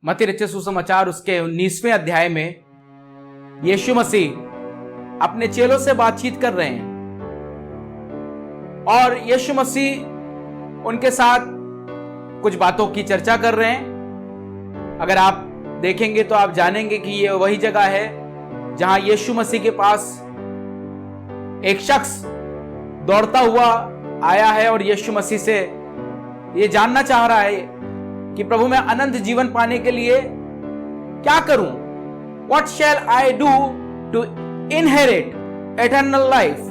मत्ती रचित सुसमाचार उसके 19वें अध्याय में यीशु मसीह अपने चेलों से बातचीत कर रहे हैं और यीशु मसीह उनके साथ कुछ बातों की चर्चा कर रहे हैं। अगर आप देखेंगे तो आप जानेंगे कि यह वही जगह है जहां यीशु मसीह के पास एक शख्स दौड़ता हुआ आया है और यीशु मसीह से यह जानना चाह रहा है कि प्रभु मैं अनंत जीवन पाने के लिए क्या करूं? What shall I do to inherit eternal life?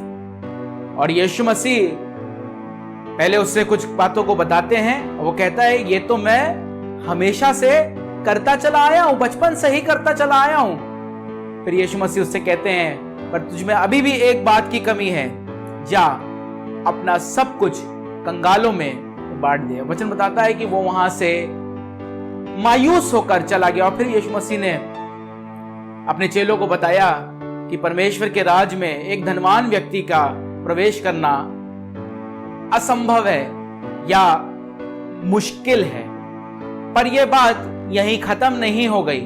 और यीशु मसीह पहले उससे कुछ बातों को बताते हैं। वो कहता है ये तो मैं हमेशा से करता चला आया हूं, बचपन से ही करता चला आया हूं। फिर यीशु मसीह उससे कहते हैं पर तुझ में अभी भी एक बात की कमी है, जा अपना सब कुछ कंगालों में बांट दे। वचन बताता है कि वो वहां से मायूस होकर चला गया। और फिर यीशु मसीह ने अपने चेलों को बताया कि परमेश्वर के राज में एक धनवान व्यक्ति का प्रवेश करना असंभव है या मुश्किल है। पर यह बात यहीं खत्म नहीं हो गई।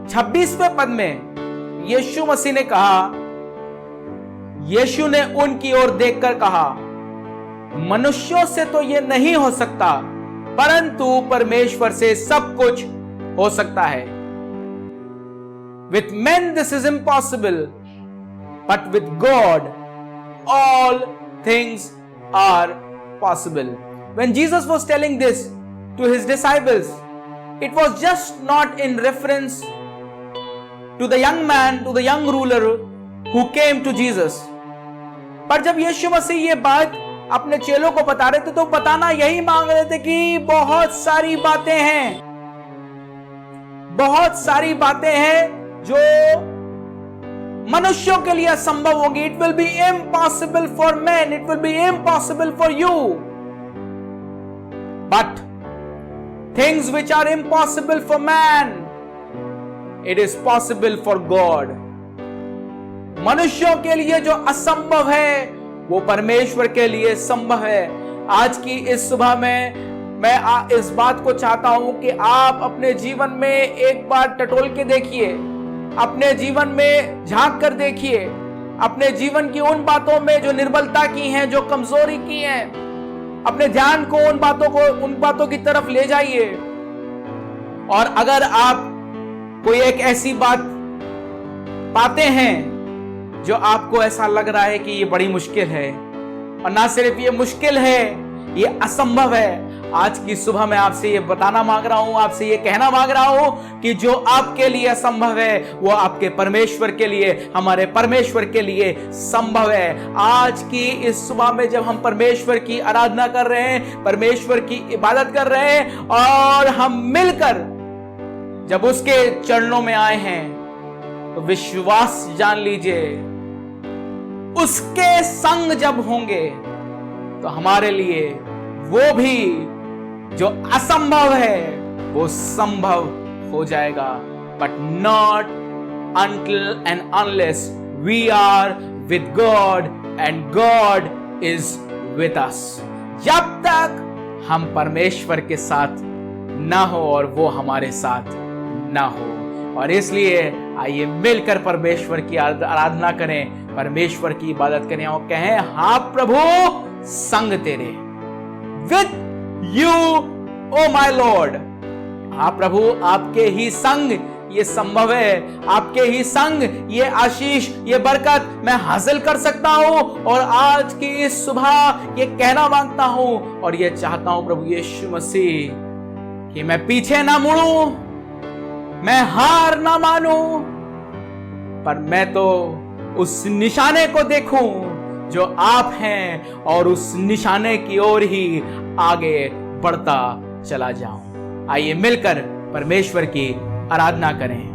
26वें पद में यीशु मसीह ने कहा, यीशु ने उनकी ओर देखकर कहा, मनुष्यों से तो यह नहीं हो सकता, परंतु परमेश्वर से सब कुछ हो सकता है। With men this is impossible, but with God all things are possible. When Jesus was telling this to his disciples, it was just not in reference to the young man, to the young ruler who came to Jesus. पर जब यीशु मसीह ये बात अपने चेलों को बता रहे थे तो बताना यही मांग रहे थे कि बहुत सारी बातें हैं, बहुत सारी बातें हैं जो मनुष्यों के लिए असंभव होगी। It will be impossible for man, it will be impossible for you, but things which are impossible for man, it is possible for God. मनुष्यों के लिए जो असंभव है वो परमेश्वर के लिए संभव है। आज की इस सुबह में मैं इस बात को चाहता हूं कि आप अपने जीवन में एक बार टटोल के देखिए, अपने जीवन में झांक कर देखिए, अपने जीवन की उन बातों में जो निर्बलता की हैं, जो कमजोरी की हैं, अपने ध्यान को उन बातों की तरफ ले जाइए। और अगर आप कोई एक ऐसी बात पाते हैं जो आपको ऐसा लग रहा है कि ये बड़ी मुश्किल है, और ना सिर्फ ये मुश्किल है, ये असंभव है, आज की सुबह मैं आपसे ये बताना मांग रहा हूं, आपसे ये कहना मांग रहा हूं कि जो आपके लिए असंभव है वो आपके परमेश्वर के लिए, हमारे परमेश्वर के लिए संभव है। आज की इस सुबह में जब हम परमेश्वर की आराधना कर रहे हैं, परमेश्वर की इबादत कर रहे हैं और हम मिलकर जब उसके चरणों में आए हैं तो विश्वास जान लीजिए, उसके संग जब होंगे तो हमारे लिए वो भी जो असंभव है वो संभव हो जाएगा। But not until and unless we are with God and God is with us. जब तक हम परमेश्वर के साथ ना हो और वो हमारे साथ ना हो। और इसलिए आइए मिलकर परमेश्वर की आराधना करें, परमेश्वर की इबादत करें और कहें, हाँ प्रभु संग तेरे, with you oh my Lord. हाँ प्रभु आपके ही संग ये संभव है, आपके ही संग ये आशीष, ये बरकत मैं हासिल कर सकता हूं। और आज की इस सुबह ये कहना मांगता हूं और ये चाहता हूं प्रभु यीशु मसीह कि मैं पीछे ना मुड़ूं, मैं हार ना मानूं, पर मैं तो उस निशाने को देखूं जो आप हैं और उस निशाने की ओर ही आगे बढ़ता चला जाऊं। आइए मिलकर परमेश्वर की आराधना करें।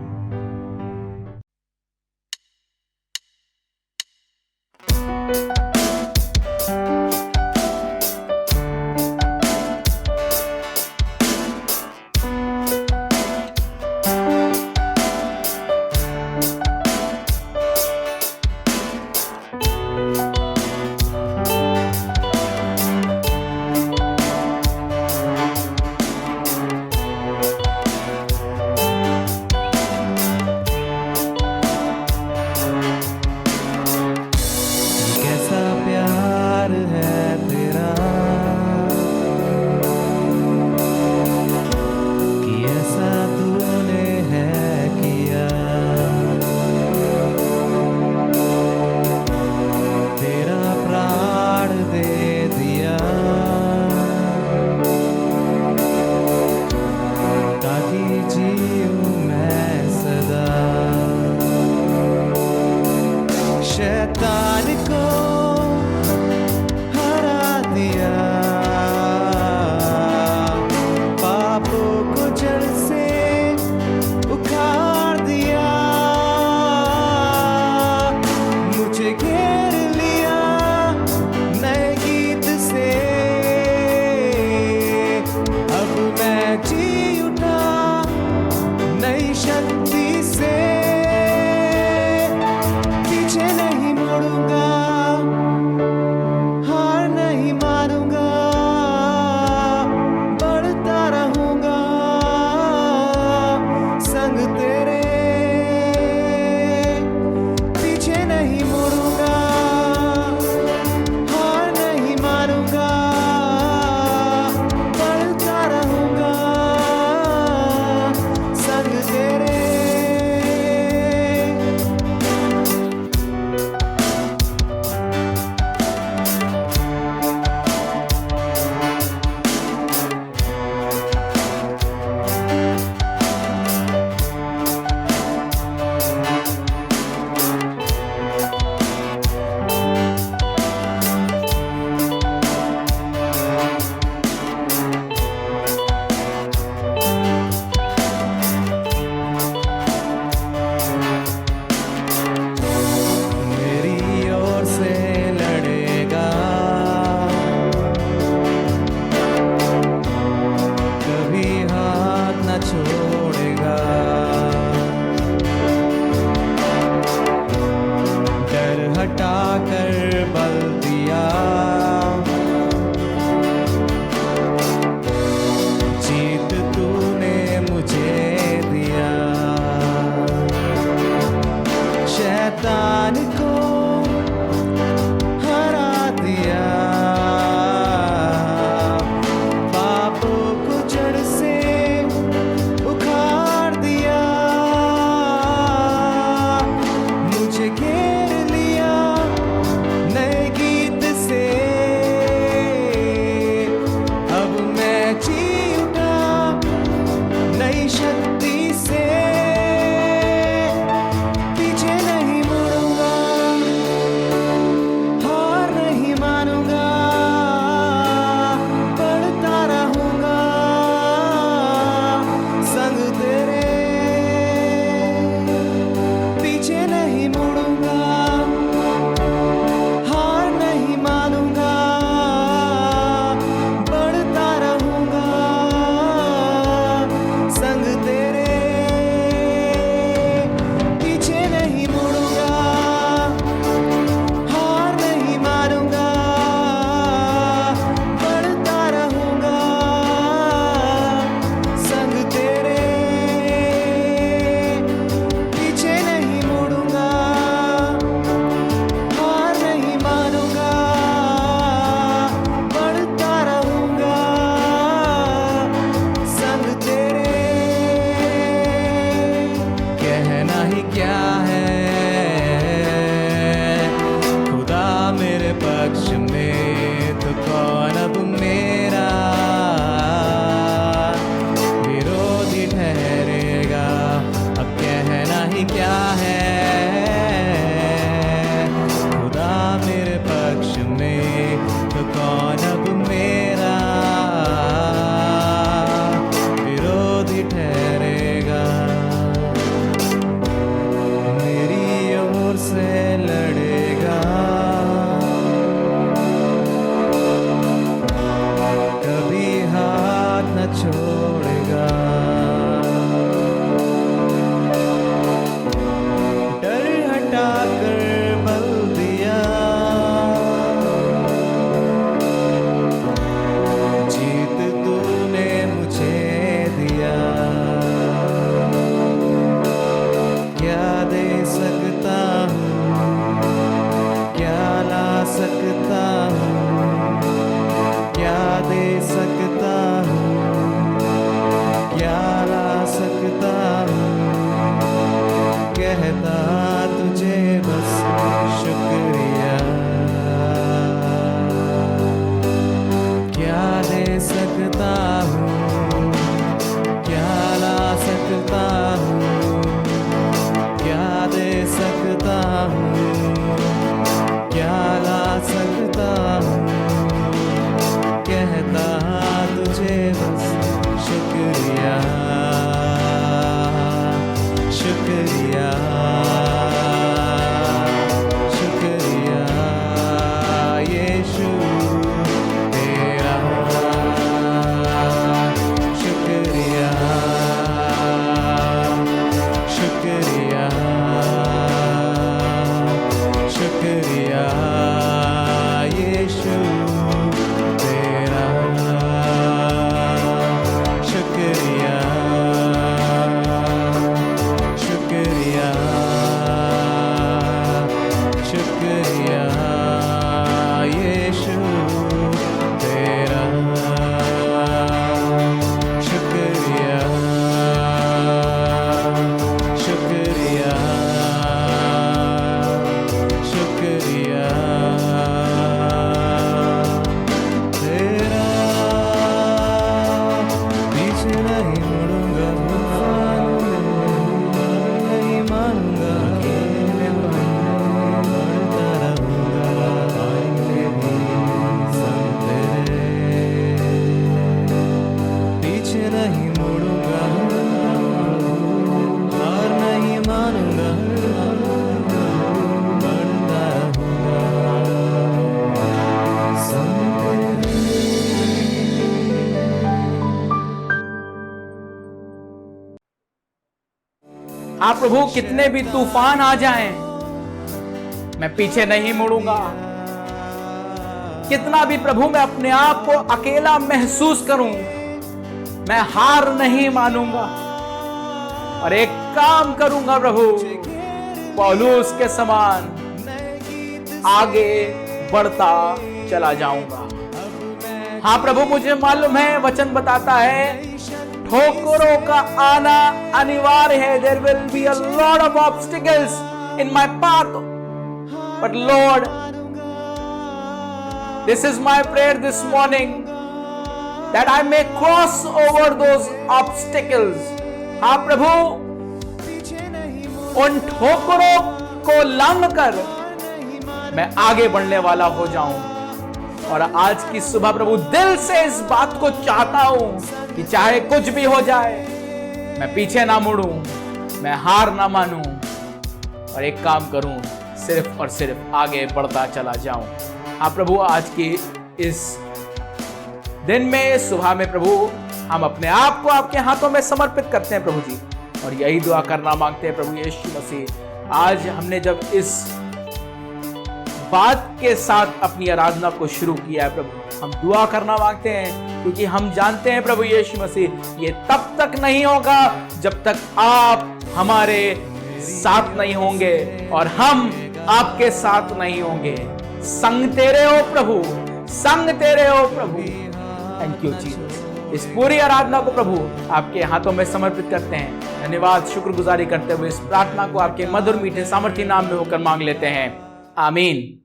मैं जी उठा नई शक्ति से, पीछे नहीं मुड़ूंगा, हार नहीं मानूंगा, बढ़ता रहूंगा संग तेरे, पीछे नहीं मुड़ूंगा, हार नहीं मानूंगा, बढ़ता रहूंगा नहीं मुड़ूंगा, नहीं मानूंगा, अकेले बढ़ता रहूंगा, आएंगे भी सब तेरे। पीछे नहीं मुड़ूंगा, हार नहीं मानूंगा, बढ़ता रहूंगा सब तेरे। हाँ प्रभु, कितने भी तूफान आ जाएं, मैं पीछे नहीं मुड़ूंगा। कितना भी प्रभु मैं अपने आप को अकेला महसूस करूं, मैं हार नहीं मानूंगा और एक काम करूंगा प्रभु, पौलुस के समान आगे बढ़ता चला जाऊंगा। हाँ प्रभु, मुझे मालूम है, वचन बताता है ठोकरों का आना अनिवार्य है। There will be a lot of obstacles in my path, but Lord, this is my prayer this morning that I may cross over those obstacles. हाँ प्रभु, उन ठोकरों को लांघकर मैं आगे बढ़ने वाला हो जाऊं। और आज की सुबह प्रभु दिल से इस बात को चाहता हूं कि चाहे कुछ भी हो जाए, मैं पीछे ना मुड़ूं, मैं हार ना मानूं और एक काम करूं, सिर्फ और सिर्फ आगे बढ़ता चला जाऊं। हाँ प्रभु, आज की इस दिन में, सुबह में प्रभु, हम अपने आप को आपके हाथों में समर्पित करते हैं प्रभु जी, और यही दुआ करना मांगते हैं प्रभु यीशु मसीह। आज हमने जब इस बात के साथ अपनी आराधना को शुरू किया है प्रभु, हम दुआ करना मांगते हैं, क्योंकि हम जानते हैं प्रभु यीशु मसीह, ये तब तक नहीं होगा जब तक आप हमारे साथ नहीं होंगे और हम आपके साथ नहीं होंगे। संग तेरे हो प्रभु, संग तेरे हो प्रभु। Thank you Jesus. इस पूरी आराधना को प्रभु आपके हाथों में समर्पित करते हैं। धन्यवाद, शुक्रगुजारी करते हुए इस प्रार्थना को आपके मधुर मीठे सामर्थी नाम में होकर मांग लेते हैं, आमीन।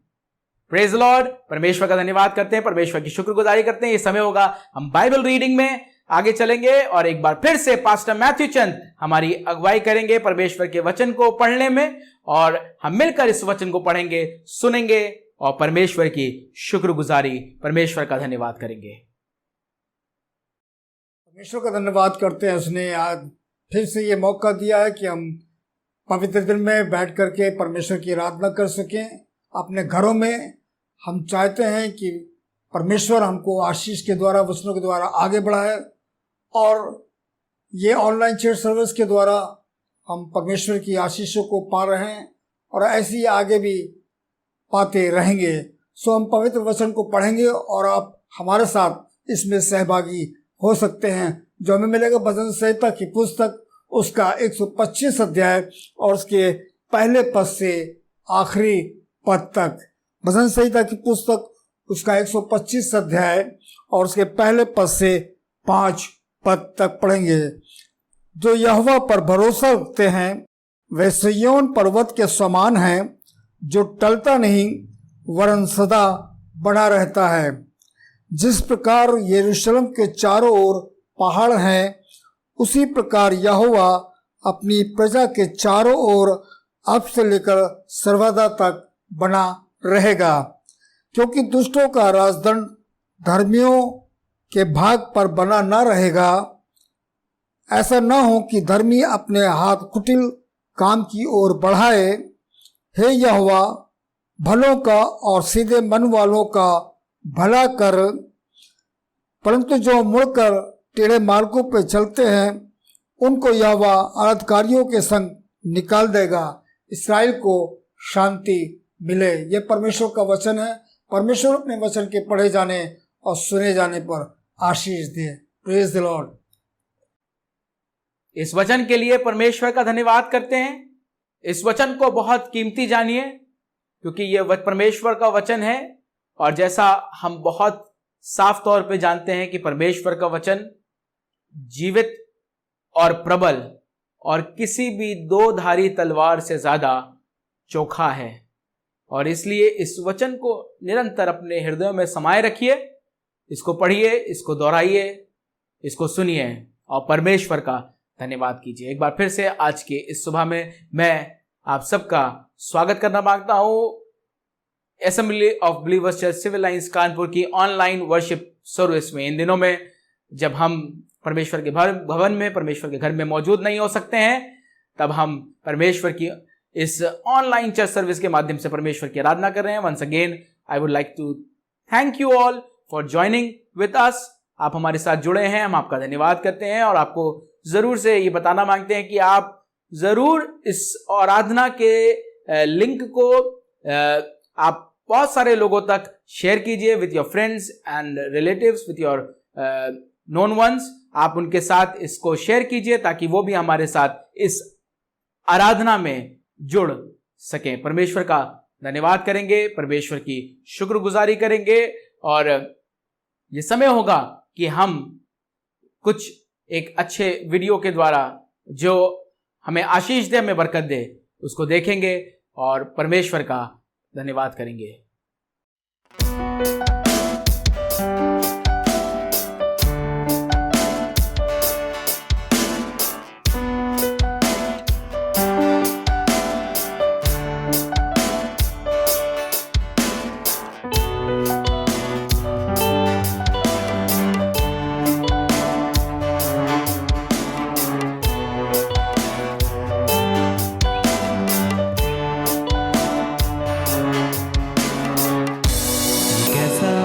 Praise Lord. परमेश्वर का धन्यवाद करते हैं, परमेश्वर की शुक्रगुजारी करते हैं। ये समय होगा हम बाइबल रीडिंग में आगे चलेंगे और एक बार फिर से पास्टर मैथ्यू चंद हमारी अगुवाई करेंगे परमेश्वर के वचन को पढ़ने में, और हम मिलकर इस वचन को पढ़ेंगे, सुनेंगे और परमेश्वर की शुक्रगुजारी, परमेश्वर का धन्यवाद करेंगे। परमेश्वर का धन्यवाद करते हैं, उसने आज फिर से ये मौका दिया है कि हम पवित्र दिन में बैठ करके परमेश्वर की आराधना कर सकें अपने घरों में। हम चाहते हैं कि परमेश्वर हमको आशीष के द्वारा, वचनों के द्वारा आगे बढ़ाए, और ये ऑनलाइन चर्च सर्विस के द्वारा हम परमेश्वर की आशीषों को पा रहे हैं और ऐसे ही आगे भी पाते रहेंगे। सो हम पवित्र वचन को पढ़ेंगे और आप हमारे साथ इसमें सहभागी हो सकते हैं, जो हमें मिलेगा भजन संहिता की पुस्तक, उसका 125 अध्याय और उसके पहले पद से आखिरी पद तक। भजन संहिता की पुस्तक उसका 125 अध्याय और उसके पहले पद से 5 पद तक पढ़ेंगे। जो यहोवा पर भरोसा रखते हैं वे सिय्योन पर्वत के समान हैं, जो टलता नहीं वरन सदा बना रहता है। जिस प्रकार यरूशलेम के चारों ओर पहाड़ हैं, उसी प्रकार यहोवा अपनी प्रजा के चारों ओर अब से लेकर सर्वदा तक बना रहेगा। क्योंकि दुष्टों का राजदंड धर्मियों के भाग पर बना न रहेगा। ऐसा न हो कि धर्मी अपने हाथ कुटिल काम की ओर बढ़ाए। हे यहोवा, भलों का और सीधे मन वालों का भला कर, परंतु जो मुड़कर टेढ़े मार्गों पर चलते हैं उनको यहोवा अनादकारियों के संग निकाल देगा। इस्राएल को शांति मिले। यह परमेश्वर का वचन है। परमेश्वर अपने वचन के पढ़े जाने और सुने जाने पर आशीष दे। Praise the Lord. इस वचन के लिए परमेश्वर का धन्यवाद करते हैं। इस वचन को बहुत कीमती जानिए, क्योंकि यह परमेश्वर का वचन है, और जैसा हम बहुत साफ तौर पे जानते हैं कि परमेश्वर का वचन जीवित और प्रबल और किसी भी दो धारी तलवार से ज्यादा चोखा है, और इसलिए इस वचन को निरंतर अपने हृदयों में समाये रखिए। इसको पढ़िए, इसको दोहराइए, इसको सुनिए, और परमेश्वर का धन्यवाद कीजिए। एक बार फिर से आज के इस सुबह में मैं आप सबका स्वागत करना मांगता हूं assembly of believers church civil lines Kanpur की ऑनलाइन वर्शिप सर्विस में। इन दिनों में जब हम परमेश्वर के भवन में, परमेश्वर के घर में मौजूद नहीं हो सकते हैं, तब हम परमेश्वर की इस ऑनलाइन चर्च सर्विस के माध्यम से परमेश्वर की आराधना कर रहे हैं। Once again I would like to thank you all for joining with us. आप हमारे साथ जुड़े हैं, हम आपका धन्यवाद करते हैं और आपको जरूर से ये बताना मांगते हैं कि आप जरूर इस आराधना के लिंक को आप बहुत सारे लोगों तक शेयर कीजिए with your friends and relatives, with your known once. आप उनके साथ इसको शेयर कीजिए ताकि वो भी हमारे साथ इस आराधना में जुड़ सकें। परमेश्वर का धन्यवाद करेंगे, परमेश्वर की शुक्रगुजारी करेंगे और ये समय होगा कि हम कुछ एक अच्छे वीडियो के द्वारा जो हमें आशीष दे, हमें बरकत दे, उसको देखेंगे और परमेश्वर का धन्यवाद करेंगे। कैसा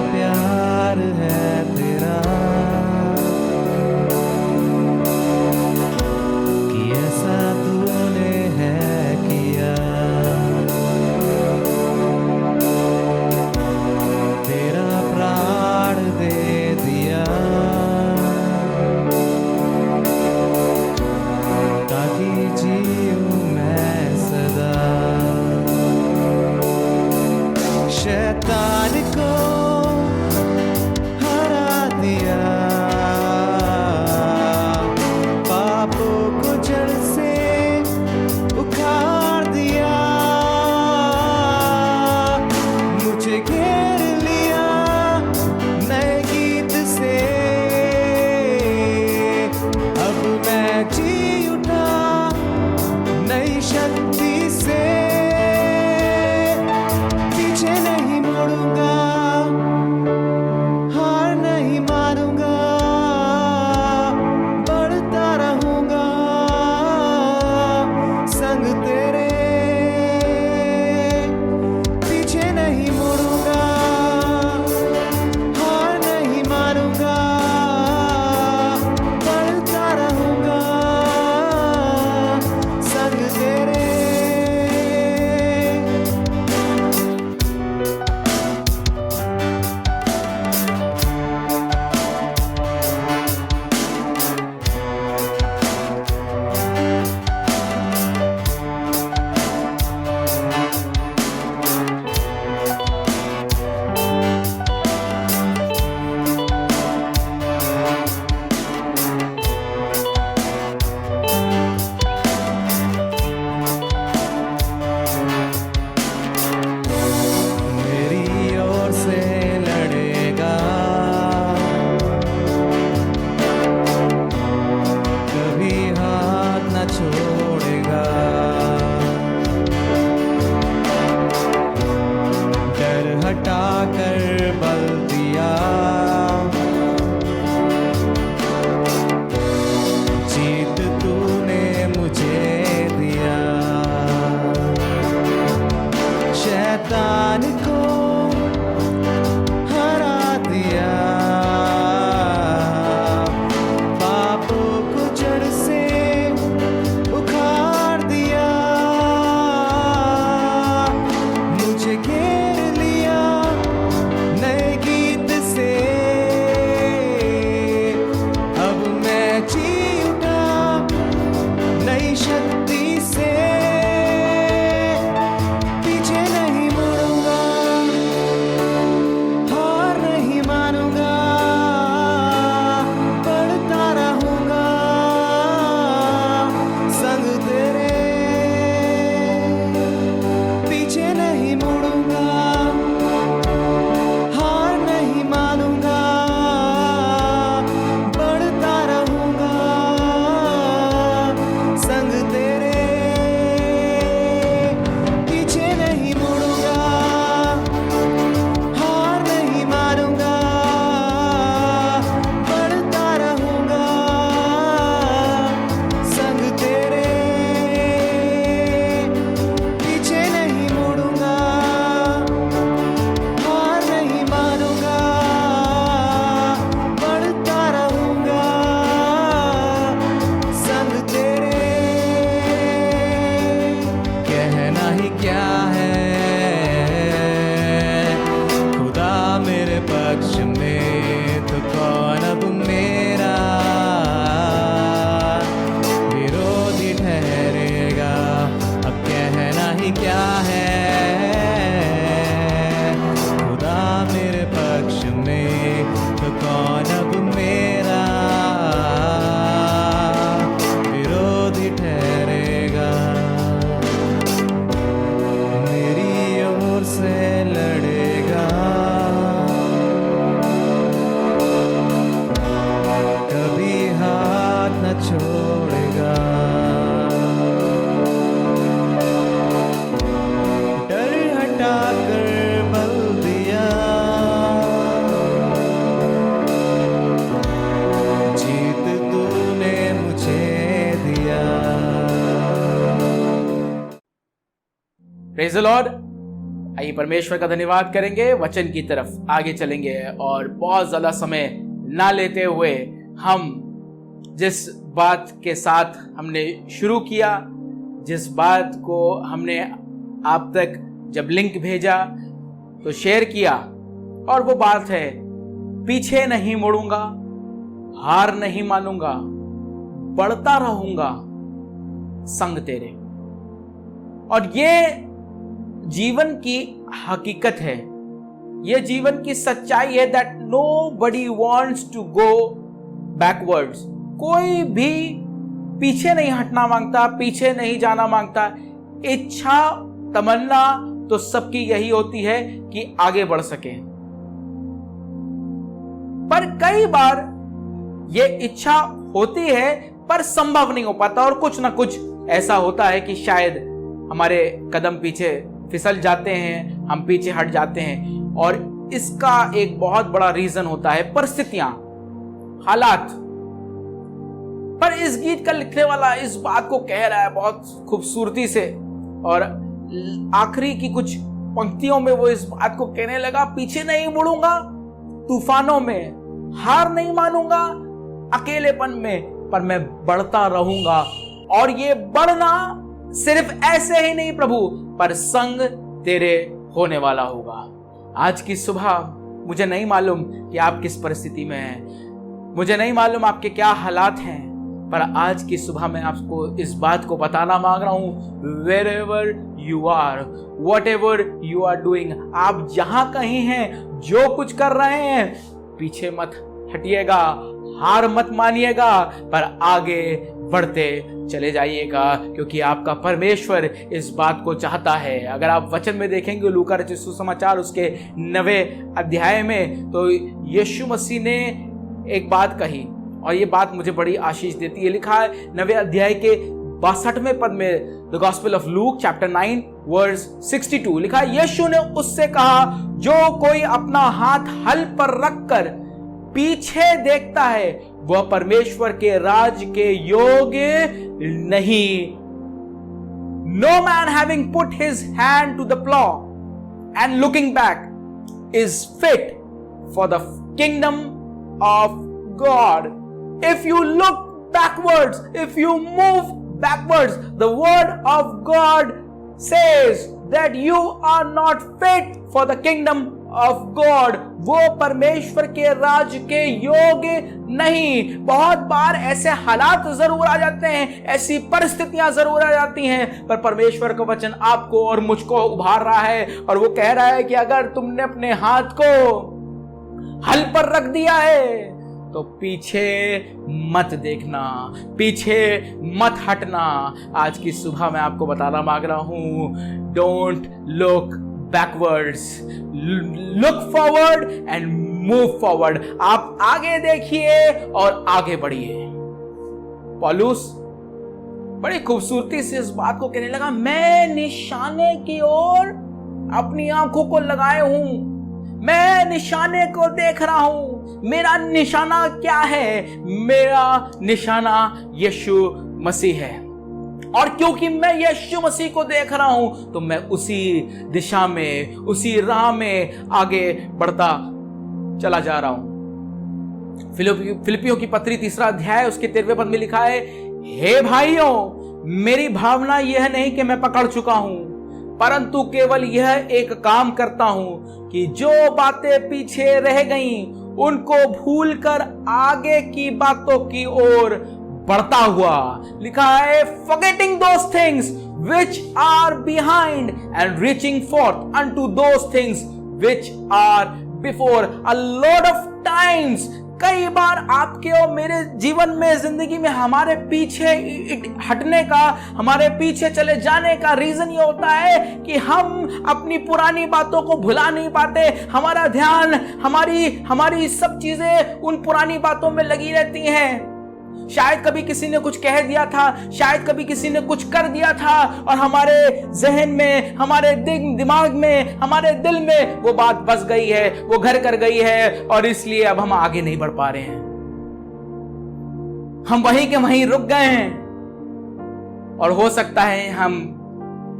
प्रेज़ द लॉर्ड। आइए परमेश्वर का धन्यवाद करेंगे, वचन की तरफ आगे चलेंगे और बहुत ज्यादा समय ना लेते हुए हम जिस बात के साथ हमने शुरू किया, जिस बात को हमने आप तक जब लिंक भेजा तो शेयर किया, और वो बात है पीछे नहीं मुड़ूंगा, हार नहीं मानूंगा, बढ़ता रहूंगा संग तेरे। और ये जीवन की हकीकत है, ये जीवन की सच्चाई है that nobody wants to go backwards. कोई भी पीछे नहीं हटना मांगता, पीछे नहीं जाना मांगता। इच्छा तमन्ना तो सबकी यही होती है कि आगे बढ़ सके, पर कई बार ये इच्छा होती है पर संभव नहीं हो पाता, और कुछ ना कुछ ऐसा होता है कि शायद हमारे कदम पीछे फिसल जाते हैं, हम पीछे हट जाते हैं। और इसका एक बहुत बड़ा रीजन होता है परिस्थितियां, हालात। पर इस गीत का लिखने वाला इस बात को कह रहा है बहुत खूबसूरती से, और आखिरी की कुछ पंक्तियों में वो इस बात को कहने लगा, पीछे नहीं मुड़ूंगा तूफानों में, हार नहीं मानूंगा अकेलेपन में, पर मैं बढ़ता रहूंगा। और ये बढ़ना सिर्फ ऐसे ही नहीं प्रभु, पर संग तेरे होने वाला होगा। आज की सुबह मुझे नहीं मालूम कि आप किस परिस्थिति में हैं, मुझे नहीं मालूम आपके क्या हालात हैं, पर आज की सुबह मैं आपको इस बात को बताना मांग रहा हूं, wherever you are, whatever you are doing, आप जहां कहीं हैं, जो कुछ कर रहे हैं, पीछे मत हटिएगा, हार मत मानिएगा, पर आगे बढ़ते चले जाइएगा, क्योंकि आपका परमेश्वर इस बात को चाहता है। अगर आप वचन में देखेंगे लूका रचित सुसमाचार उसके 9वें अध्याय में, तो यीशु मसीह ने एक बात कही, और ये बात मुझे बड़ी आशीष देती है। लिखा है 9वें अध्याय के 62वें पद में, the gospel of Luke chapter 9 verse 62, लिखा है, यीशु ने उससे कहा, जो कोई अपना हाथ हल पर रखकर पीछे देखता है वह परमेश्वर के राज के योग्य नहीं। No man having put his hand to the plow and looking back is fit for the kingdom of God. If you look backwards, if you move backwards, the word of God says that you are not fit for the kingdom of God. वो परमेश्वर के राज के योग्य नहीं। बहुत बार ऐसे हालात जरूर आ जाते हैं, ऐसी परिस्थितियां जरूर आ जाती हैं, पर परमेश्वर का वचन आपको और मुझको उभार रहा है, और वो कह रहा है कि अगर तुमने अपने हाथ को हल पर रख दिया है तो पीछे मत देखना, पीछे मत हटना। आज की सुबह मैं आपको बताना मांग रहा हूं, don't look backwards, look forward and move forward. आप आगे देखिए और आगे बढ़िए। पौलुस बड़ी खूबसूरती से इस बात को कहने लगा, मैं निशाने की ओर अपनी आंखों को लगाए हूं, मैं निशाने को देख रहा हूं। मेरा निशाना क्या है? मेरा निशाना यीशु मसीह है, और क्योंकि मैं यीशु मसीह को देख रहा हूं तो मैं उसी दिशा में, उसी राह में आगे बढ़ता चला जा रहा हूं। फिलिपियों की पत्री 3 अध्याय उसके 13वें पद में लिखा है, हे भाइयों, मेरी भावना यह नहीं कि मैं पकड़ चुका हूं, परंतु केवल यह एक काम करता हूं कि जो बातें पीछे रह गईं उनको भूलकर आगे की बातों की ओर बढ़ता हुआ। लिखा है, forgetting those things which are behind and reaching forth unto those things which are before. A lot of times, कई बार आपके और मेरे जीवन में, जिंदगी में हमारे पीछे हटने का, हमारे पीछे चले जाने का रीजन ये होता है कि हम अपनी पुरानी बातों को भुला नहीं पाते। हमारा ध्यान, हमारी सब चीजें उन पुरानी बातों में लगी रहती हैं। शायद कभी किसी ने कुछ कह दिया था, शायद कभी किसी ने कुछ कर दिया था, और हमारे जहन में, हमारे दिमाग में, हमारे दिल में वो बात बस गई है, वो घर कर गई है, और इसलिए अब हम आगे नहीं बढ़ पा रहे हैं। हम वहीं के वहीं रुक गए हैं, और हो सकता है हम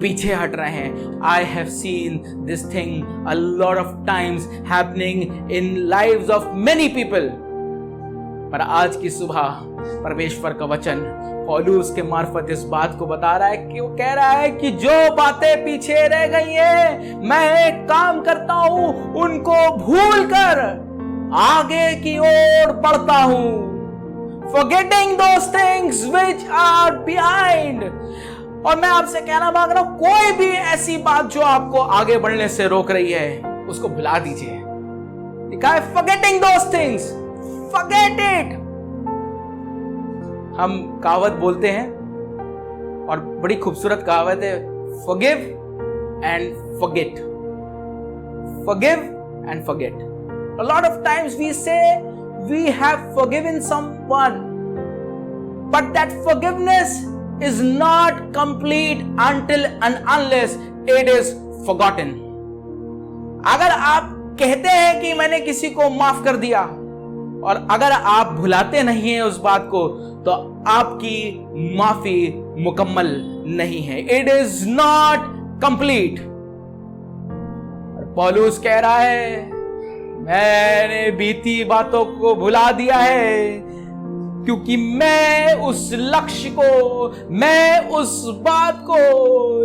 पीछे हट रहे हैं। I have seen this thing a lot of times happening in lives of many people. पर आज की सुबह परमेश्वर का वचन पौलुस के मार्फत इस बात को बता रहा है कि वो कह रहा है कि जो बातें पीछे रह गई हैं, मैं एक काम करता हूं, उनको भूलकर आगे की ओर बढ़ता हूं। Forgetting those things which are behind। और मैं आपसे कहना मांग रहा हूं, कोई भी ऐसी बात जो आपको आगे बढ़ने से रोक रही है, उसको भुला दीजिए। लिखा है forgetting those things, forget it। हम कहावत बोलते हैं और बड़ी खूबसूरत कहावत है, forgive and forget, forgive and forget। A lot of times we say we have forgiven someone, but that forgiveness is not complete until and unless it is forgotten। अगर आप कहते हैं कि मैंने किसी को माफ कर दिया और अगर आप भुलाते नहीं हैं उस बात को, तो आपकी माफी मुकम्मल नहीं है। It is not complete। पौलुस कह रहा है, मैंने बीती बातों को भुला दिया है, क्योंकि मैं उस लक्ष्य को, मैं उस बात को,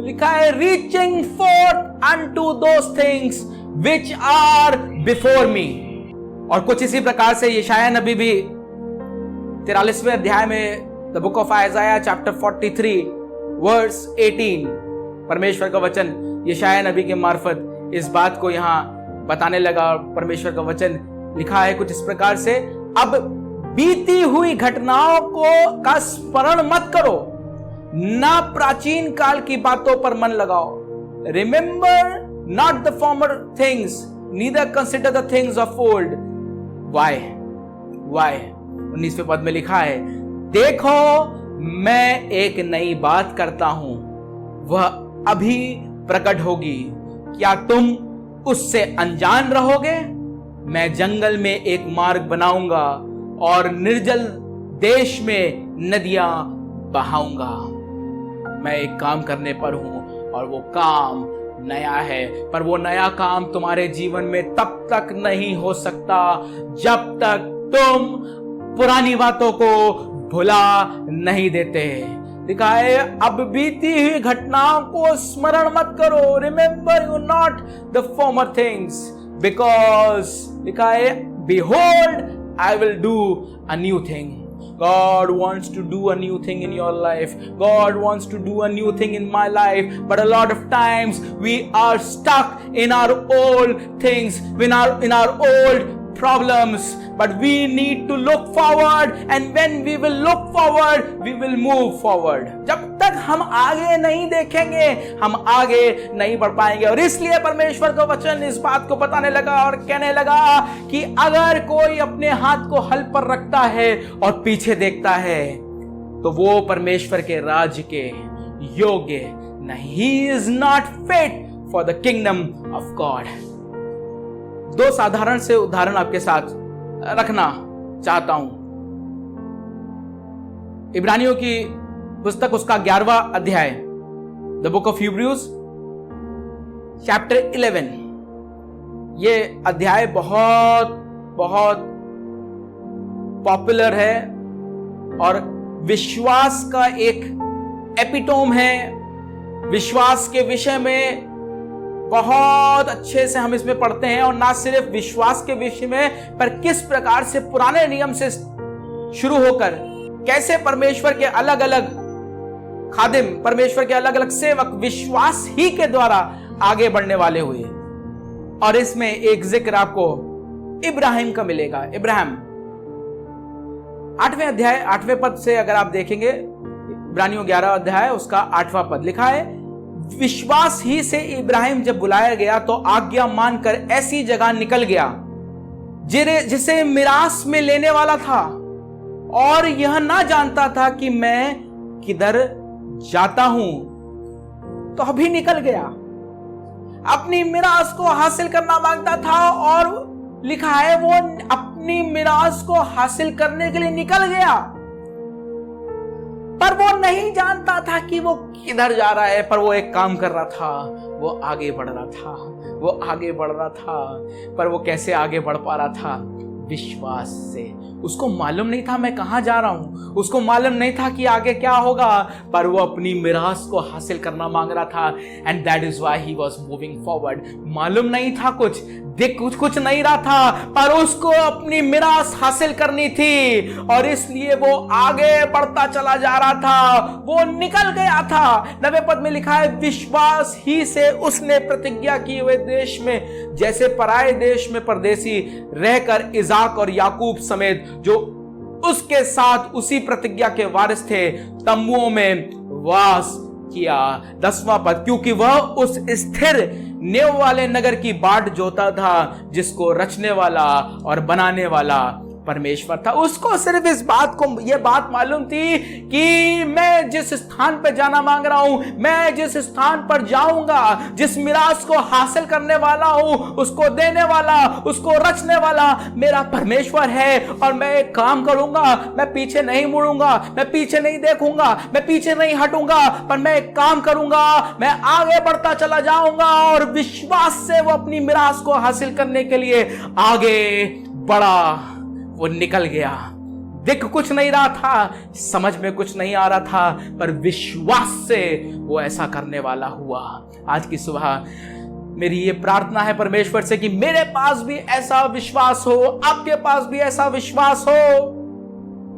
लिखा है reaching forth unto those things which are before me. और कुछ इसी प्रकार से यशाया नबी भी 43वें अध्याय में the book of Isaiah chapter 43 verse 18, परमेश्वर का वचन यशाया नबी के मार्फत इस बात को यहां बताने लगा। परमेश्वर का वचन लिखा है कुछ इस प्रकार से, अब बीती हुई घटनाओं को का स्मरण मत करो, ना प्राचीन काल की बातों पर मन लगाओ। Remember not the former things, neither consider the things of old. वाई 19वें पद में लिखा है, देखो मैं एक नई बात करता हूं, वह अभी प्रकट होगी, क्या तुम उससे अनजान रहोगे? मैं जंगल में एक मार्ग बनाऊंगा और निर्जल देश में नदियां बहाऊंगा। मैं एक काम करने पर हूं और वो काम नया है, पर वो नया काम तुम्हारे जीवन में तब तक नहीं हो सकता जब तक तुम पुरानी बातों को भुला नहीं देते। लिखा है, अब बीती हुई घटनाओं को स्मरण मत करो। Remember you not the former things, because लिखा है, behold I will do a new thing। God wants to do a new thing in your life. God wants to do a new thing in my life. But a lot of times we are stuck in our old things, in our old problems. But we need to look forward, and when we will look forward, we will move forward। जब तक हम आगे नहीं देखेंगे, हम आगे नहीं बढ़ पाएंगे। और इसलिए परमेश्वर का वचन इस बात को बताने लगा और कहने लगा कि अगर कोई अपने हाथ को हल पर रखता है और पीछे देखता है, तो वो परमेश्वर के राज्य के योग्य नहीं। He is not fit for the kingdom of God। दो साधारण से उदाहरण आपके साथ रखना चाहता हूं। इब्रानियों की पुस्तक उसका 11वां अध्याय, the book of Hebrews chapter 11। ये अध्याय बहुत बहुत पॉपुलर है और विश्वास का एक एपिटोम है। विश्वास के विषय में बहुत अच्छे से हम इसमें पढ़ते हैं, और ना सिर्फ विश्वास के विषय में, पर किस प्रकार से पुराने नियम से शुरू होकर कैसे परमेश्वर के अलग अलग खादिम, परमेश्वर के अलग अलग सेवक विश्वास ही के द्वारा आगे बढ़ने वाले हुए। और इसमें एक जिक्र आपको इब्राहिम का मिलेगा। इब्राहिम 8वें अध्याय 8वें पद से अगर आप देखेंगे, इब्रानियों 11 अध्याय उसका 8वां पद लिखा है, विश्वास ही से इब्राहिम जब बुलाया गया तो आज्ञा मानकर ऐसी जगह निकल गया जिसे मिरास में लेने वाला था, और यह ना जानता था कि मैं किधर जाता हूं। तो अभी निकल गया, अपनी मिरास को हासिल करना मांगता था, और लिखा है वो अपनी मिरास को हासिल करने के लिए निकल गया, पर वो नहीं जानता था कि वो किधर जा रहा है, पर वो एक काम कर रहा था, वो आगे बढ़ रहा था, वो आगे बढ़ रहा था। पर वो कैसे आगे बढ़ पा रहा था? विश्वास से। उसको मालूम नहीं था मैं कहां जा रहा हूं, उसको मालूम नहीं था कि आगे क्या होगा, पर वो अपनी मिरास को हासिल करना मांग रहा था। And that is why he was moving forward. मालूम नहीं था कुछ, दिख कुछ नहीं रहा था, पर उसको अपनी मिरास हासिल करनी थी और इसलिए वो आगे बढ़ता चला जा रहा था। वो निकल गया था। 90 पद में लिखा है, विश्वास ही से उसने प्रतिज्ञा की हुए देश में, जैसे पराये देश में परदेसी रहकर इजाक और याकूब समेत जो उसके साथ उसी प्रतिज्ञा के वारिस थे, तंबुओं में वास किया। 10वां पद, क्योंकि वह उस स्थिर नेव वाले नगर की बाट जोता था जिसको रचने वाला और बनाने वाला परमेश्वर था। उसको सिर्फ इस बात को, यह बात मालूम थी कि मैं जिस स्थान पर जाना मांग रहा हूं, मैं जिस स्थान पर जाऊंगा, जिस मिरास को हासिल करने वाला हूं, उसको देने वाला, उसको रचने वाला मेरा परमेश्वर है। और मैं एक काम करूंगा, मैं पीछे नहीं मुड़ूंगा, मैं पीछे नहीं देखूंगा, मैं पीछे नहीं हटूंगा, पर मैं एक काम करूंगा, मैं आगे बढ़ता चला जाऊंगा और विश्वास से वो अपनी मिरास को हासिल करने के लिए आगे बढ़ा। वो निकल गया। दिख कुछ नहीं रहा था, समझ में कुछ नहीं आ रहा था, पर विश्वास से वो ऐसा करने वाला हुआ। आज की सुबह मेरी ये प्रार्थना है परमेश्वर से कि मेरे पास भी ऐसा विश्वास हो, आपके पास भी ऐसा विश्वास हो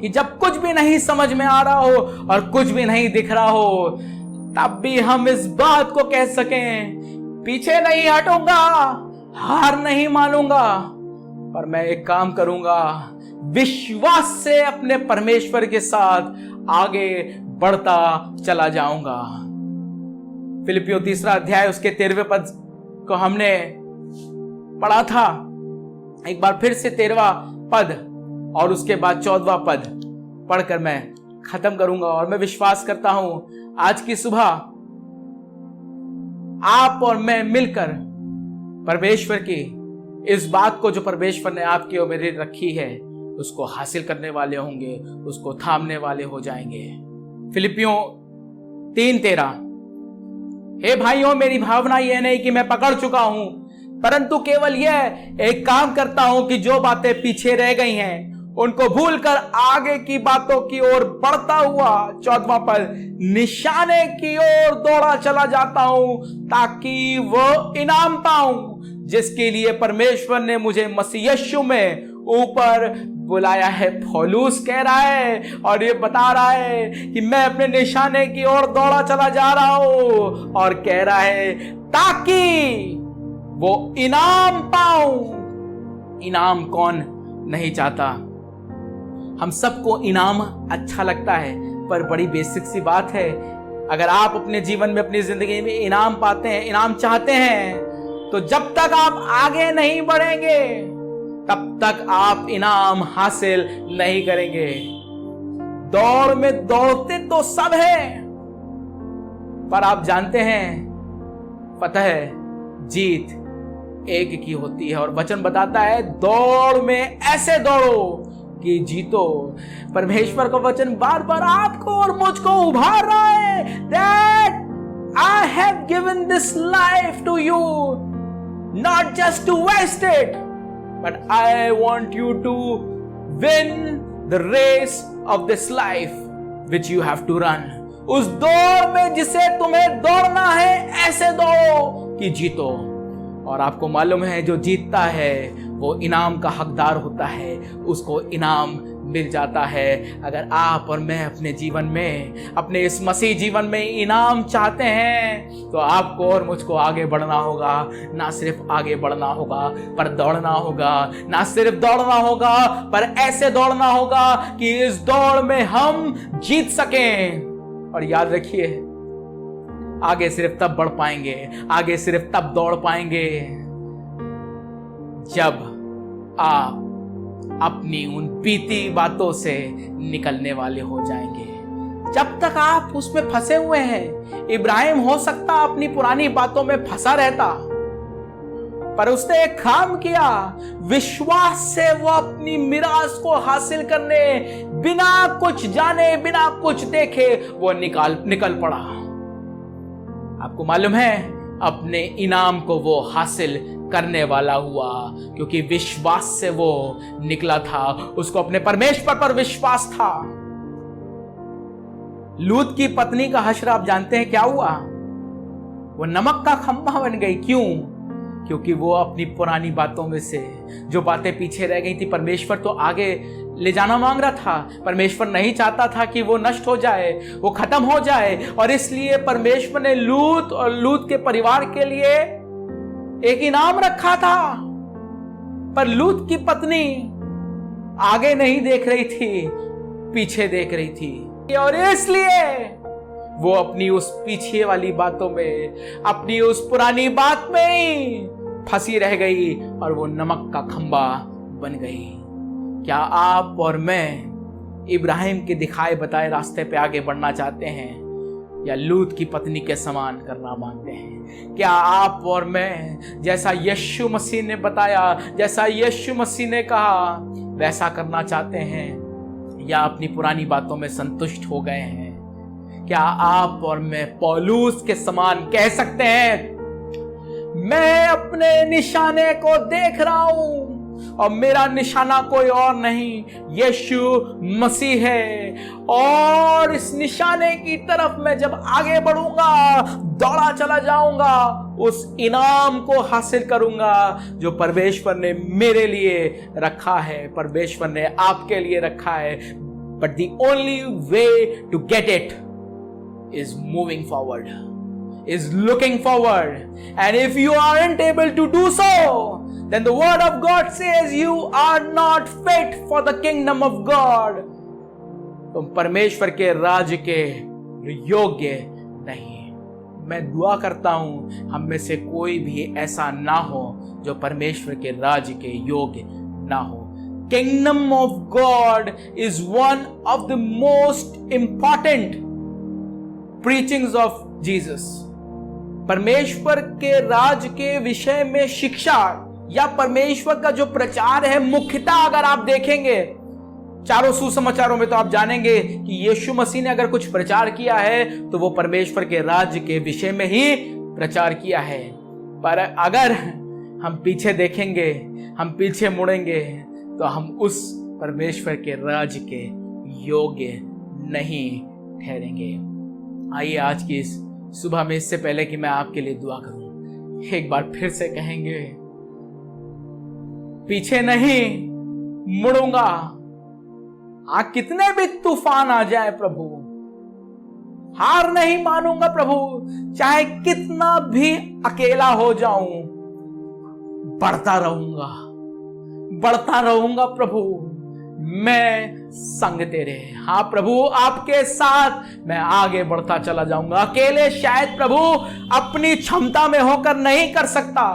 कि जब कुछ भी नहीं समझ में आ रहा हो और कुछ भी नहीं दिख रहा हो, तब भी हम इस बात को कह सकें, पीछे नहीं हटूंगा, हार नहीं मानूंगा, पर मैं एक काम करूंगा, विश्वास से अपने परमेश्वर के साथ आगे बढ़ता चला जाऊंगा। फिलिपियों 3 अध्याय उसके 13वें पद को हमने पढ़ा था। एक बार फिर से 13वां पद और उसके बाद 14वां पद पढ़कर मैं खत्म करूंगा। और मैं विश्वास करता हूं आज की सुबह आप और मैं मिलकर परमेश्वर की इस बात को, जो परमेश्वर ने आपकी और मेरी रखी है, उसको हासिल करने वाले होंगे, उसको थामने वाले हो जाएंगे। फिलिपियों 3:13, हे भाइयों, मेरी भावना यह नहीं कि मैं पकड़ चुका हूं, परंतु केवल यह एक काम करता हूं कि जो बातें पीछे रह गई हैं उनको भूलकर आगे की बातों की ओर बढ़ता हुआ, 14वां पद, निशाने की ओर दौड़ा चला जाता हूं ताकि वो इनाम पाऊं जिसके लिए परमेश्वर ने मुझे मसीह यीशु में ऊपर बुलाया है। पौलुस कह रहा है और ये बता रहा है कि मैं अपने निशाने की ओर दौड़ा चला जा रहा हूं और कह रहा है ताकि वो इनाम पाऊं। इनाम कौन नहीं चाहता? हम सबको इनाम अच्छा लगता है, पर बड़ी बेसिक सी बात है, अगर आप अपने जीवन में, अपनी जिंदगी में इनाम पाते हैं, इनाम चाहते हैं, तो जब तक आप आगे नहीं बढ़ेंगे तब तक आप इनाम हासिल नहीं करेंगे। दौड़ में दौड़ते तो सब हैं, पर आप जानते हैं फतह, जीत एक की होती है। और वचन बताता है दौड़ में ऐसे दौड़ो कि जीतो। परमेश्वर का वचन बार बार आपको और मुझको उभार रहा है, that I have given this life to you, not just to waste it, but I want you to win the race of this life which you have to run. उस दौड़ में जिसे तुम्हें दौड़ना है, ऐसे दौड़ो कि जीतो। और आपको मालूम है जो जीतता है वो इनाम का हकदार होता है, उसको इनाम मिल जाता है। अगर आप और मैं अपने जीवन में, अपने इस मसीह जीवन में इनाम चाहते हैं, तो आपको और मुझको आगे बढ़ना होगा। ना सिर्फ आगे बढ़ना होगा, पर दौड़ना होगा। ना सिर्फ दौड़ना होगा, पर ऐसे दौड़ना होगा कि इस दौड़ में हम जीत सकें। और याद रखिए, आगे सिर्फ तब बढ़ पाएंगे, आगे सिर्फ तब दौड़ पाएंगे जब आप अपनी उन बीती बातों से निकलने वाले हो जाएंगे। जब तक आप उसमें फंसे हुए हैं, इब्राहिम हो सकता अपनी पुरानी बातों में फंसा रहता, पर उसने एक काम किया, विश्वास से वो अपनी मिरास को हासिल करने बिना कुछ जाने बिना कुछ देखे वो निकल पड़ा। आपको मालूम है, अपने इनाम को वो हासिल करने वाला हुआ, क्योंकि विश्वास से वो निकला था। उसको अपने परमेश्वर पर विश्वास था। लूत की पत्नी का हश्र आप जानते हैं क्या हुआ? वो नमक का खंभा बन गई। क्यों? क्योंकि वो अपनी पुरानी बातों में से जो बातें पीछे रह गई थी, परमेश्वर तो आगे ले जाना मांग रहा था। परमेश्वर नहीं चाहता था कि वो नष्ट हो जाए, वो खत्म हो जाए, और इसलिए परमेश्वर ने लूत और लूत के परिवार के लिए एक इनाम रखा था। पर लूत की पत्नी आगे नहीं देख रही थी, पीछे देख रही थी, और इसलिए वो अपनी उस पीछे वाली बातों में, अपनी उस पुरानी बात में ही फंसी रह गई और वो नमक का खंबा बन गई। क्या आप और मैं इब्राहिम के दिखाए बताए रास्ते पे आगे बढ़ना चाहते हैं, या लूत की पत्नी के समान करना मांगते हैं? क्या आप और मैं जैसा यीशु मसीह ने बताया, जैसा यीशु मसीह ने कहा, वैसा करना चाहते हैं, या अपनी पुरानी बातों में संतुष्ट हो गए हैं? क्या आप और मैं पौलुस के समान कह सकते हैं, मैं अपने निशाने को देख रहा हूं और मेरा निशाना कोई और नहीं, यीशु मसीह है, और इस निशाने की तरफ मैं जब आगे बढ़ूंगा, दौड़ा चला जाऊंगा, उस इनाम को हासिल करूंगा जो परमेश्वर ने मेरे लिए रखा है, परमेश्वर ने आपके लिए रखा है। But the only way to get it is moving forward, is looking forward. And if you aren't able to do so, then the word of God says you are not fit for the kingdom of God. तुम परमेश्वर के राज्य के योग्य नहीं। मैं दुआ करता हूं हम में से कोई भी ऐसा ना हो जो परमेश्वर के राज्य के योग्य ना हो। Kingdom of God is one of the most important preachings of Jesus. परमेश्वर के राज के विषय में शिक्षा या परमेश्वर का जो प्रचार है, मुख्यतः अगर आप देखेंगे चारों सुसमाचारों में, तो आप जानेंगे कि यीशु मसीह ने अगर कुछ प्रचार किया है तो वो परमेश्वर के राज्य के विषय में ही प्रचार किया है। पर अगर हम पीछे देखेंगे, हम पीछे मुड़ेंगे, तो हम उस परमेश्वर के राज्य के योग्य नहीं ठहरेंगे। आइए आज की इस सुबह में, इससे पहले कि मैं आपके लिए दुआ करूं, एक बार फिर से कहेंगे, पीछे नहीं मुड़ूंगा। कितने भी तूफान आ जाए प्रभु, हार नहीं मानूंगा प्रभु, चाहे कितना भी अकेला हो जाऊं, बढ़ता रहूंगा प्रभु, मैं संग तेरे। हाँ प्रभु, आपके साथ मैं आगे बढ़ता चला जाऊंगा। अकेले शायद प्रभु अपनी क्षमता में होकर नहीं कर सकता,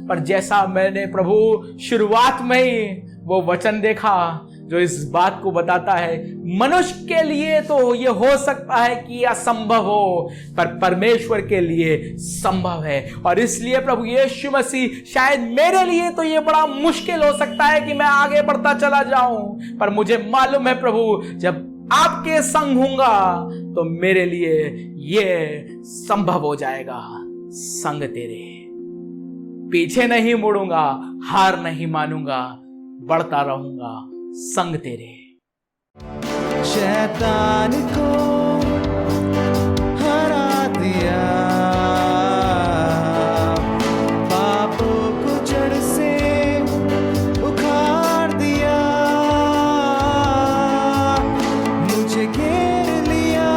पर जैसा मैंने प्रभु शुरुआत में ही वो वचन देखा जो इस बात को बताता है, मनुष्य के लिए तो ये हो सकता है कि असंभव हो, पर परमेश्वर के लिए संभव है। और इसलिए प्रभु यीशु मसीह, शायद मेरे लिए तो ये बड़ा मुश्किल हो सकता है कि मैं आगे बढ़ता चला जाऊं, पर मुझे मालूम है प्रभु, जब आपके संग होऊंगा तो मेरे लिए ये संभव हो जाएगा। संग तेरे, पीछे नहीं मुड़ूंगा, हार नहीं मानूंगा, बढ़ता रहूंगा संग तेरे। शैतान को हरा दिया, पापों को जड़ से उखाड़ दिया, मुझे घेर लिया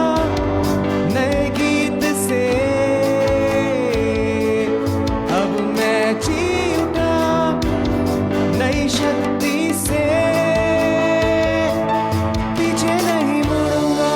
नए गीत से, अब मैं जी उठा नई शक्ति से, पीछे नहीं मुड़ूंगा।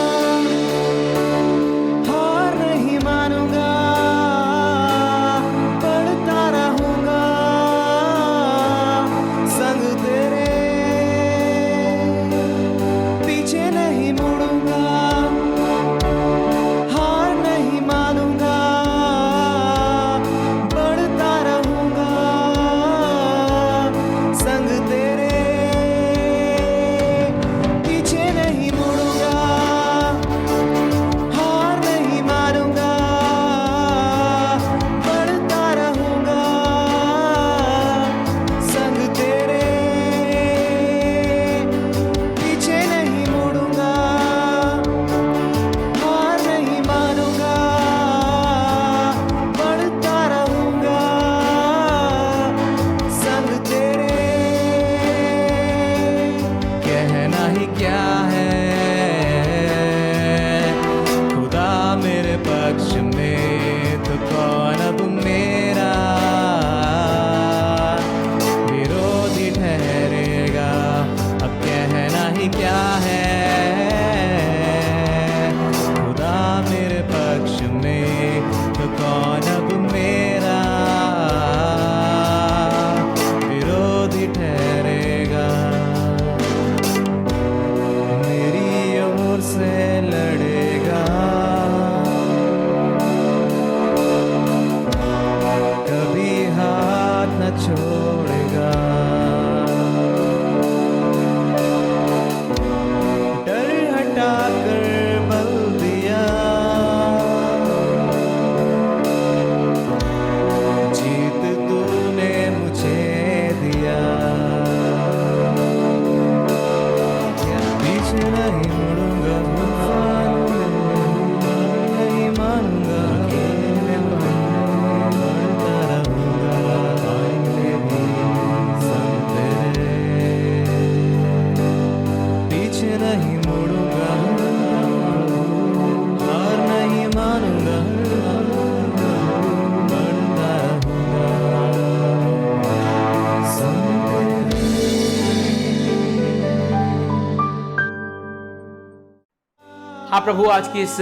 हाँ प्रभु, आज की इस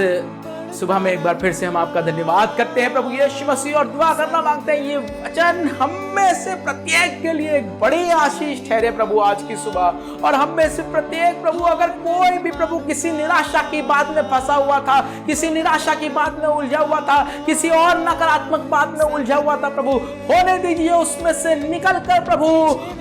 सुबह में एक बार फिर से हम आपका धन्यवाद करते हैं प्रभु यीशु मसीह, और दुआ करना मांगते हैं ये वचन हम में से प्रत्येक के लिए एक बड़ी आशीष ठहरे प्रभु आज की सुबह। और हम में से प्रत्येक प्रभु, अगर कोई भी प्रभु किसी निराशा की बात में फंसा हुआ था, किसी निराशा की बात में उलझा हुआ था, किसी और नकारात्मक बात में उलझा हुआ था प्रभु, होने दीजिए उसमें से निकल कर प्रभु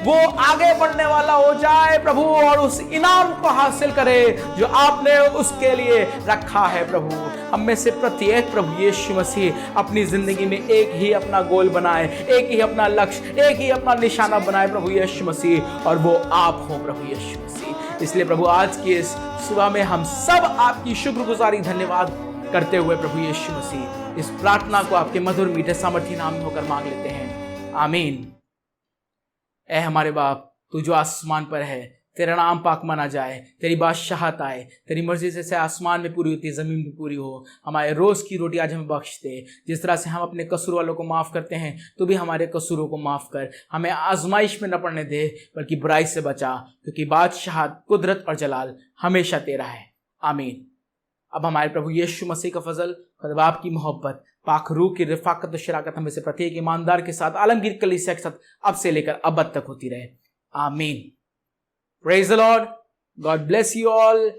वो आगे बढ़ने वाला हो जाए प्रभु, और उस इनाम को हासिल करे जो आपने उसके लिए रखा है प्रभु। हम में से प्रत्येक प्रभु यीशु मसीह अपनी जिंदगी में एक ही अपना गोल बनाए, एक ही अपना लक्ष्य, एक ही अपना निशाना बनाए प्रभु यीशु मसीह, और वो आप हो प्रभु यीशु मसीह। इसलिए प्रभु आज की इस सुबह में हम सब आपकी शुक्रगुजारी धन्यवाद करते हुए प्रभु यीशु मसीह इस प्रार्थना को आपके मधुर मीठे सामर्थी नाम में होकर मांग लेते हैं, आमीन। ऐ हमारे बाप, तू जो आसमान पर है, तेरा नाम पाक माना जाए, तेरी बादशाहत आए, तेरी मर्जी से आसमान में पूरी होती जमीन में पूरी हो। हमारे रोज की रोटी आज हमें बख्श दे, जिस तरह से हम अपने कसूर वालों को माफ करते हैं, तू भी हमारे कसूरों को माफ कर। हमें आजमाइश में न पड़ने दे, बल्कि बुराई से बचा, क्योंकि बादशाहत, कुदरत और जलाल हमेशा तेरा है, आमीन। अब हमारे प्रभु यीशु मसीह का फजल, खुदाबाप की मोहब्बत, पाक रूह की रिफाकत और शराकत हमें से प्रत्येक ईमानदार के साथ, आलमगीर कलीसिया के साथ अब से लेकर अब तक होती रहे, आमीन। Praise the Lord, God bless you all.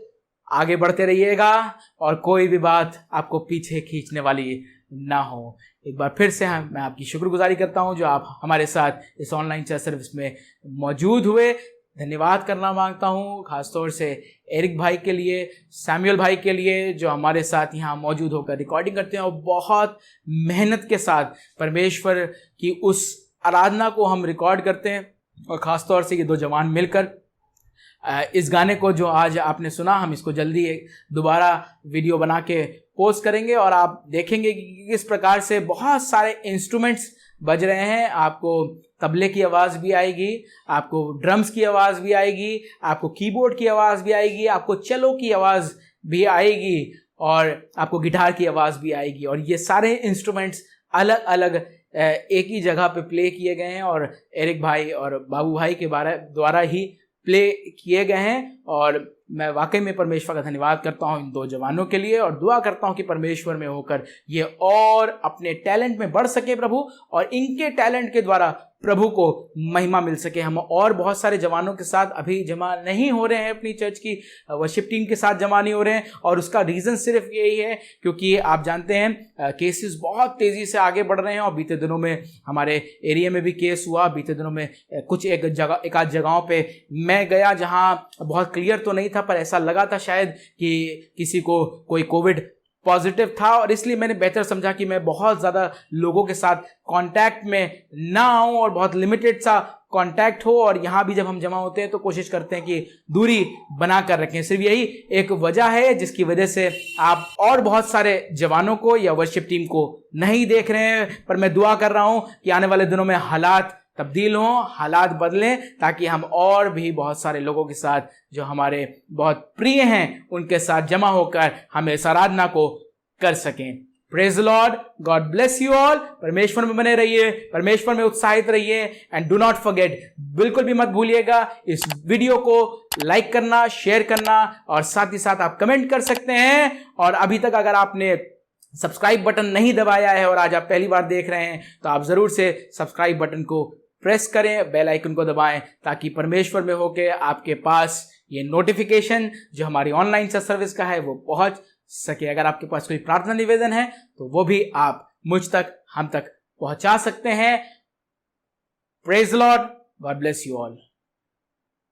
आगे बढ़ते रहिएगा और कोई भी बात आपको पीछे खींचने वाली ना हो। एक बार फिर से मैं आपकी शुक्रगुजारी करता हूं जो आप हमारे साथ इस ऑनलाइन चर्च सर्विस में मौजूद हुए। धन्यवाद करना मांगता हूं खासतौर से एरिक भाई के लिए, सैमुअल भाई के लिए, जो हमारे साथ यहाँ मौजूद होकर रिकॉर्डिंग करते हैं और बहुत मेहनत के साथ परमेश्वर की उस आराधना को हम रिकॉर्ड करते हैं। और ख़ासतौर से ये दो जवान मिलकर इस गाने को जो आज आपने सुना, हम इसको जल्दी दोबारा वीडियो बना के पोस्ट करेंगे और आप देखेंगे कि किस प्रकार से बहुत सारे इंस्ट्रूमेंट्स बज रहे हैं। आपको तबले की आवाज़ भी आएगी, आपको ड्रम्स की आवाज़ भी आएगी, आपको कीबोर्ड की आवाज़ भी आएगी, आपको चेलो की आवाज़ भी आएगी और आपको गिटार की आवाज़ भी आएगी। और ये सारे इंस्ट्रूमेंट्स अलग अलग एक ही जगह पे प्ले किए गए हैं और एरिक भाई और बाबू भाई के द्वारा ही प्ले किए गए हैं। और मैं वाकई में परमेश्वर का धन्यवाद करता हूं इन दो जवानों के लिए और दुआ करता हूं कि परमेश्वर में होकर ये और अपने टैलेंट में बढ़ सके प्रभु, और इनके टैलेंट के द्वारा प्रभु को महिमा मिल सके। हम और बहुत सारे जवानों के साथ अभी जमा नहीं हो रहे हैं, अपनी चर्च की वर्शिप टीम के साथ जमा नहीं हो रहे हैं, और उसका रीज़न सिर्फ यही है क्योंकि आप जानते हैं केसेस बहुत तेज़ी से आगे बढ़ रहे हैं। और बीते दिनों में हमारे एरिया में भी केस हुआ। बीते दिनों में कुछ एक आध जगहों पे मैं गया जहाँ बहुत क्लियर तो नहीं था, पर ऐसा लगा था शायद कि किसी को कोई कोविड पॉजिटिव था, और इसलिए मैंने बेहतर समझा कि मैं बहुत ज़्यादा लोगों के साथ कांटेक्ट में ना आऊँ और बहुत लिमिटेड सा कांटेक्ट हो। और यहाँ भी जब हम जमा होते हैं तो कोशिश करते हैं कि दूरी बना कर रखें। सिर्फ यही एक वजह है जिसकी वजह से आप और बहुत सारे जवानों को या वर्शिप टीम को नहीं देख रहे हैं। पर मैं दुआ कर रहा हूँ कि आने वाले दिनों में हालात तब्दील हों, हालात बदलें, ताकि हम और भी बहुत सारे लोगों के साथ जो हमारे बहुत प्रिय हैं उनके साथ जमा होकर हम इस आराधना को कर सकें। Praise Lord, God bless you all. परमेश्वर में बने रहिए, परमेश्वर में उत्साहित रहिए, एंड डू नॉट फॉरगेट, बिल्कुल भी मत भूलिएगा इस वीडियो को लाइक करना, शेयर करना, और साथ ही साथ आप कमेंट कर सकते हैं। और अभी तक अगर आपने सब्सक्राइब बटन नहीं दबाया है और आज आप पहली बार देख रहे हैं तो आप जरूर से सब्सक्राइब बटन को प्रेस करें, बेल आइकन को दबाएं, ताकि परमेश्वर में होके आपके पास ये नोटिफिकेशन जो हमारी ऑनलाइन सर्विस का है वो पहुंच सके। अगर आपके पास कोई प्रार्थना निवेदन है तो वो भी आप मुझ तक, हम तक पहुंचा सकते हैं। Praise Lord, God bless you all.